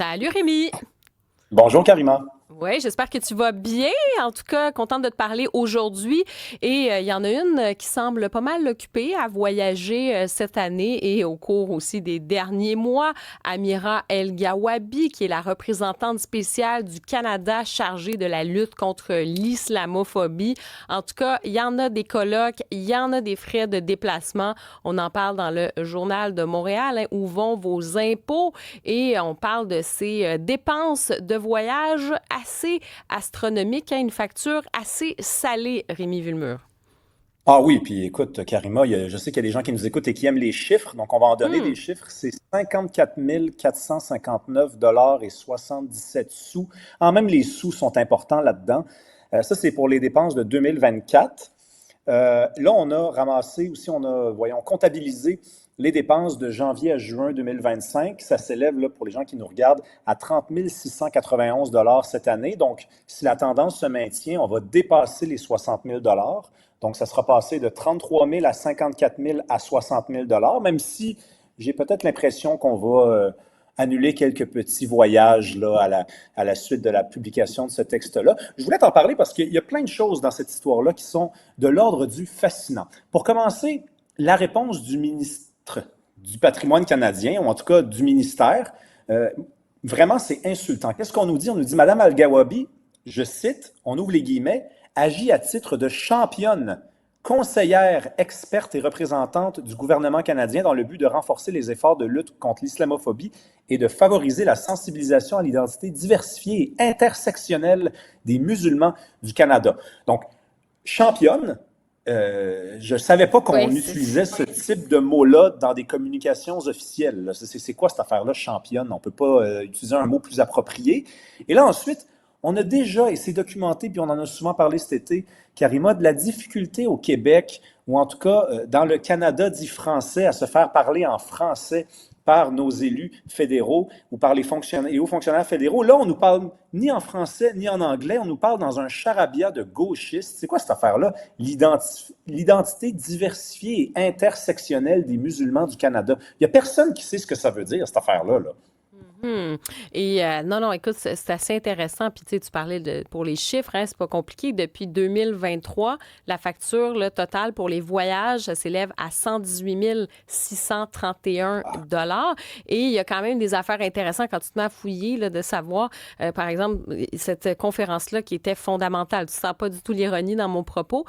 Salut Rémi! Bonjour Karima. Oui, j'espère que tu vas bien. En tout cas, contente de te parler aujourd'hui. Et il y en a une qui semble pas mal occupée à voyager cette année et au cours aussi des derniers mois. Amira El-Gawabi, qui est la représentante spéciale du Canada chargée de la lutte contre l'islamophobie. En tout cas, il y en a des colloques, il y en a des frais de déplacement. On en parle dans le Journal de Montréal, hein, où vont vos impôts. Et on parle de ces dépenses de voyage assez astronomiques, hein, une facture assez salée, Rémi Villemur. Ah oui, puis écoute Karima, je sais qu'il y a des gens qui nous écoutent et qui aiment les chiffres, donc on va en donner des Hmm. chiffres. C'est 54 459 $ et 77 sous. Ah, même les sous sont importants là-dedans. Ça, c'est pour les dépenses de 2024. Là, on a ramassé aussi, voyons, comptabilisé les dépenses de janvier à juin 2025. Ça s'élève, là, pour les gens qui nous regardent, à 30 691 $ cette année. Donc, si la tendance se maintient, on va dépasser les 60 000 $. Donc, ça sera passé de 33 000 à 54 000 à 60 000 $, même si j'ai peut-être l'impression qu'on va annuler quelques petits voyages là, à la suite de la publication de ce texte-là. Je voulais t'en parler parce qu'il y a plein de choses dans cette histoire-là qui sont de l'ordre du fascinant. Pour commencer, la réponse du ministre du patrimoine canadien, ou en tout cas du ministère, euh, vraiment, c'est insultant. Qu'est-ce qu'on nous dit? On nous dit, Madame Al-Gawabi, je cite, on ouvre les guillemets, agit à titre de championne, conseillère, experte et représentante du gouvernement canadien dans le but de renforcer les efforts de lutte contre l'islamophobie et de favoriser la sensibilisation à l'identité diversifiée et intersectionnelle des musulmans du Canada. Donc, championne, je ne savais pas Oui, qu'on utilisait ce type de mot-là dans des communications officielles. C'est quoi cette affaire-là, championne? On ne peut pas utiliser un mot plus approprié. Et là, ensuite, on a déjà, et c'est documenté, puis on en a souvent parlé cet été, Karima, de la difficulté au Québec, ou en tout cas dans le Canada dit français, à se faire parler en français par nos élus fédéraux ou par les hauts fonctionnaires fédéraux. Là, on nous parle ni en français ni en anglais, on nous parle dans un charabia de gauchistes. C'est quoi cette affaire-là? L'identité diversifiée et intersectionnelle des musulmans du Canada. Il n'y a personne qui sait ce que ça veut dire, cette affaire-là. Là. Hmm. Et non, non, écoute, c'est assez intéressant. Puis tu sais, tu parlais pour les chiffres, hein, c'est pas compliqué. Depuis 2023, la facture là, totale pour les voyages ça s'élève à 118 631 $. Et il y a quand même des affaires intéressantes quand tu te mets à fouiller là, de savoir, par exemple, cette conférence-là qui était fondamentale. Tu sens pas du tout l'ironie dans mon propos.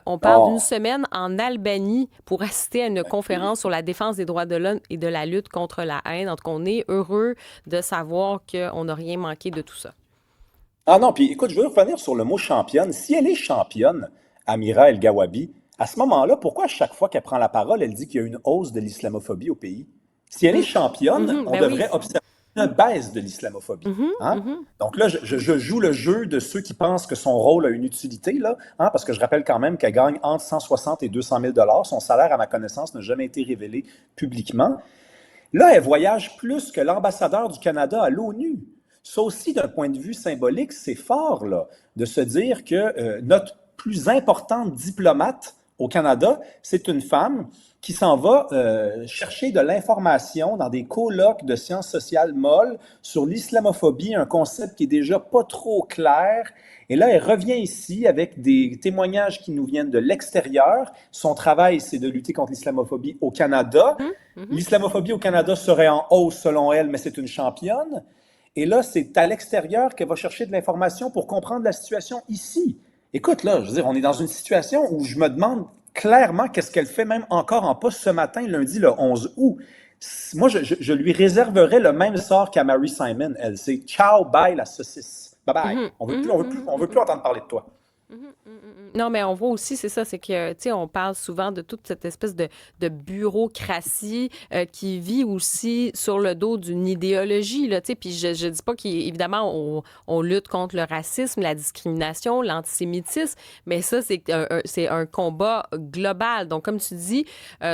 On parle d'une Oh, semaine en Albanie pour assister à une conférence sur la défense des droits de l'homme et de la lutte contre la haine. Donc, on est heureux de savoir qu'on n'a rien manqué de tout ça. ah non, puis écoute, je veux revenir sur le mot championne. Si elle est championne, Amira El-Gawabi, à ce moment-là, pourquoi à chaque fois qu'elle prend la parole, elle dit qu'il y a une hausse de l'islamophobie au pays? Si elle est championne, Mhm, on ben oui. devrait observer une baisse de l'islamophobie. Mhm, Hein? mhm. Donc là, je joue le jeu de ceux qui pensent que son rôle a une utilité, là, hein, parce que je rappelle quand même qu'elle gagne entre 160 et 200 000 $. Son salaire, à ma connaissance, n'a jamais été révélé publiquement. Là, elle voyage plus que l'ambassadeur du Canada à l'ONU. Ça aussi, d'un point de vue symbolique, c'est fort là, de se dire que notre plus importante diplomate au Canada, c'est une femme qui s'en va chercher de l'information dans des colloques de sciences sociales molles sur l'islamophobie, un concept qui est déjà pas trop clair. Et là, elle revient ici avec des témoignages qui nous viennent de l'extérieur. Son travail, c'est de lutter contre l'islamophobie au Canada. Mhm, mhm. L'islamophobie au Canada serait en hausse selon elle, mais c'est une championne. Et là, c'est à l'extérieur qu'elle va chercher de l'information pour comprendre la situation ici. Écoute, là, je veux dire, on est dans une situation où je me demande clairement qu'est-ce qu'elle fait même encore en poste ce matin, lundi, le 11 août. Moi, je lui réserverais le même sort qu'à Mary Simon. Elle, c'est ciao, bye la saucisse. Bye bye. Mhm, On veut plus, mhm, on veut plus, mhm, on veut plus mhm. entendre parler de toi. Mhm, mhm, mhm. Non, mais on voit aussi, c'est ça, c'est que, tu sais, on parle souvent de toute cette espèce de bureaucratie qui vit aussi sur le dos d'une idéologie, là, tu sais, puis je dis pas qu'évidemment, on lutte contre le racisme, la discrimination, l'antisémitisme, mais ça, c'est un combat global. Donc, comme tu dis,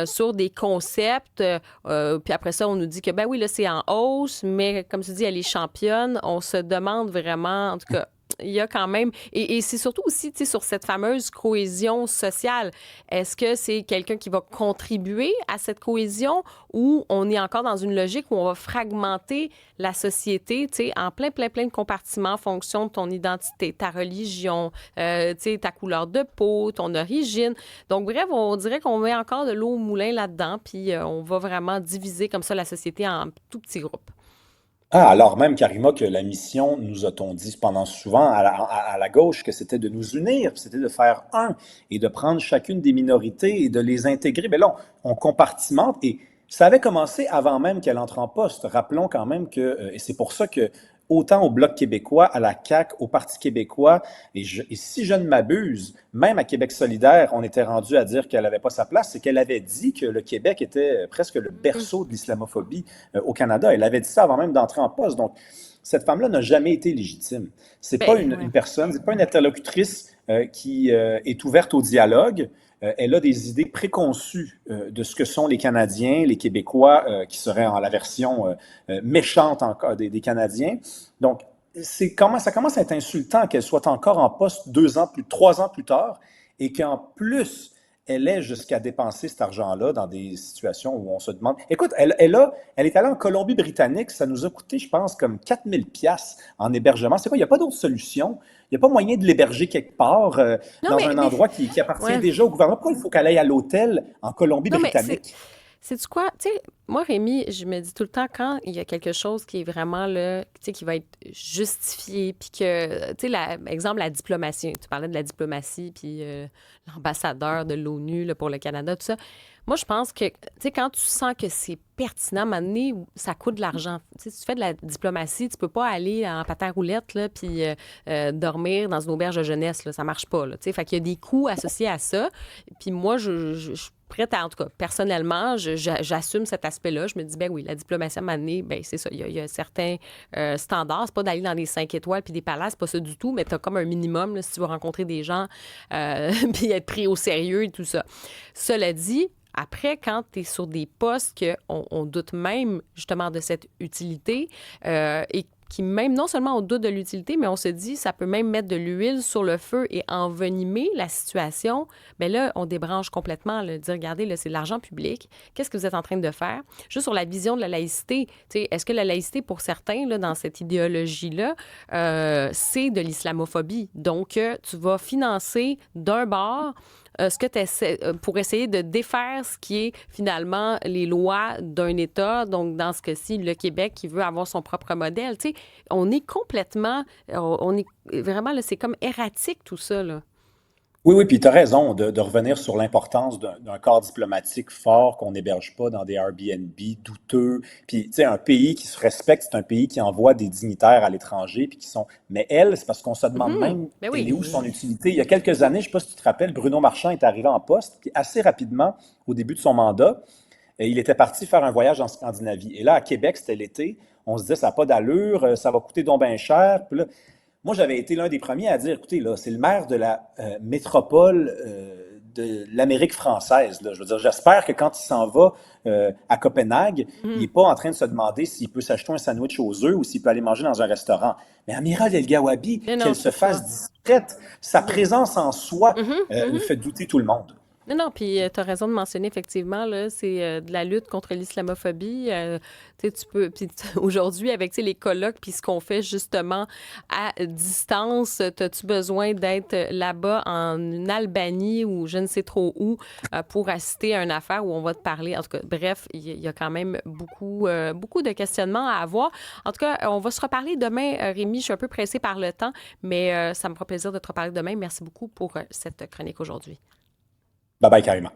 sur des concepts, puis après ça, on nous dit que, ben oui, là, c'est en hausse, mais comme tu dis, elle est championne. On se demande vraiment, en tout cas, il y a quand même... Et c'est surtout aussi, tu sais, sur cette fameuse cohésion sociale. Est-ce que c'est quelqu'un qui va contribuer à cette cohésion ou on est encore dans une logique où on va fragmenter la société, tu sais, en plein de compartiments en fonction de ton identité, ta religion, tu sais, ta couleur de peau, ton origine. Donc, bref, on dirait qu'on met encore de l'eau au moulin là-dedans, puis on va vraiment diviser comme ça la société en tout petits groupes. Ah, alors même, Karima, que la mission, nous a-t-on dit pendant souvent à la gauche, que c'était de nous unir, c'était de faire un et de prendre chacune des minorités et de les intégrer. Mais là, on compartimente et ça avait commencé avant même qu'elle entre en poste. Rappelons quand même que, et c'est pour ça que autant au Bloc québécois, à la CAQ, au Parti québécois, et si je ne m'abuse, même à Québec solidaire, on était rendu à dire qu'elle n'avait pas sa place, c'est qu'elle avait dit que le Québec était presque le berceau de l'islamophobie au Canada. Elle avait dit ça avant même d'entrer en poste. Donc, cette femme-là n'a jamais été légitime. C'est pas Ben, ouais. une personne, c'est pas une interlocutrice qui est ouverte au dialogue. Elle a des idées préconçues de ce que sont les Canadiens, les Québécois, qui seraient en la version méchante encore des Canadiens. Donc, ça commence à être insultant qu'elle soit encore en poste 3 ans plus tard, et qu'en plus, elle est jusqu'à dépenser cet argent-là dans des situations où on se demande. Écoute, elle est allée en Colombie-Britannique, ça nous a coûté, je pense, comme 4000 $ en hébergement. C'est quoi? Il n'y a pas d'autre solution. Il n'y a pas moyen de l'héberger quelque part Non, dans un endroit qui appartient ouais. déjà au gouvernement. Pourquoi il faut qu'elle aille à l'hôtel en Non, mais Colombie-Britannique? c'est quoi? Tu sais, moi, Rémi, je me dis tout le temps quand il y a quelque chose qui est vraiment là, tu sais, qui va être justifié, puis que, tu sais, exemple, la diplomatie. Tu parlais de la diplomatie, puis l'ambassadeur de l'ONU là, pour le Canada, tout ça. Moi, je pense que, tu sais, quand tu sens que c'est pertinent, à un moment donné, ça coûte de l'argent. Tu sais, si tu fais de la diplomatie, tu peux pas aller en patin à roulette, là, puis dormir dans une auberge de jeunesse, là. Ça marche pas, là, tu sais. Fait qu'il y a des coûts associés à ça. Puis moi, je suis prête à, en tout cas, personnellement, j'assume cet aspect-là. Je me dis, ben oui, la diplomatie à un moment donné, ben c'est ça. Il y a certains standards. C'est pas d'aller dans des 5 étoiles puis des palaces, c'est pas ça du tout, mais tu as comme un minimum, là, si tu veux rencontrer des gens, puis être pris au sérieux et tout ça. Cela dit, après, quand tu es sur des postes qu'on doute même justement de cette utilité et qui même, non seulement on doute de l'utilité, mais on se dit ça peut même mettre de l'huile sur le feu et envenimer la situation, bien là, on débranche complètement, là, dire, regardez, là, c'est de l'argent public, qu'est-ce que vous êtes en train de faire? Juste sur la vision de la laïcité, est-ce que la laïcité, pour certains, là, dans cette idéologie-là, c'est de l'islamophobie? Donc, tu vas financer d'un bord ce que tu essaies pour essayer de défaire ce qui est finalement les lois d'un État, donc dans ce cas-ci, le Québec qui veut avoir son propre modèle. Tu sais, on est complètement, on est vraiment, là, c'est comme erratique tout ça, là. Oui, oui, puis tu as raison de revenir sur l'importance d'un corps diplomatique fort qu'on n'héberge pas dans des Airbnb douteux. Puis, tu sais, un pays qui se respecte, c'est un pays qui envoie des dignitaires à l'étranger, puis qui sont... Mais elle, c'est parce qu'on se demande même, Ben elle est où son oui. utilité? Il y a quelques années, je ne sais pas si tu te rappelles, Bruno Marchand est arrivé en poste, puis assez rapidement, au début de son mandat, il était parti faire un voyage en Scandinavie. Et là, à Québec, c'était l'été, on se disait, ça n'a pas d'allure, ça va coûter donc bien cher. Puis là, moi, j'avais été l'un des premiers à dire, écoutez, là, c'est le maire de la métropole de l'Amérique française. Là. Je veux dire, j'espère que quand il s'en va à Copenhague, il n'est Mhm. pas en train de se demander s'il peut s'acheter un sandwich aux œufs ou s'il peut aller manger dans un restaurant. Mais Amiral El Gawabi, Mais non, qu'elle se c'est fasse ça. discrète, sa présence en soi Mhm, nous mhm. fait douter tout le monde. Non, non, puis tu as raison de mentionner effectivement, là, c'est de la lutte contre l'islamophobie. Tu sais, tu peux, puis aujourd'hui, avec tu sais, les colloques, puis ce qu'on fait justement à distance, as-tu besoin d'être là-bas en Albanie ou je ne sais trop où pour assister à une affaire où on va te parler? En tout cas, bref, il y a quand même beaucoup de questionnements à avoir. En tout cas, on va se reparler demain, Rémi. Je suis un peu pressée par le temps, mais ça me fera plaisir de te reparler demain. Merci beaucoup pour cette chronique aujourd'hui. Bye bye, carrément.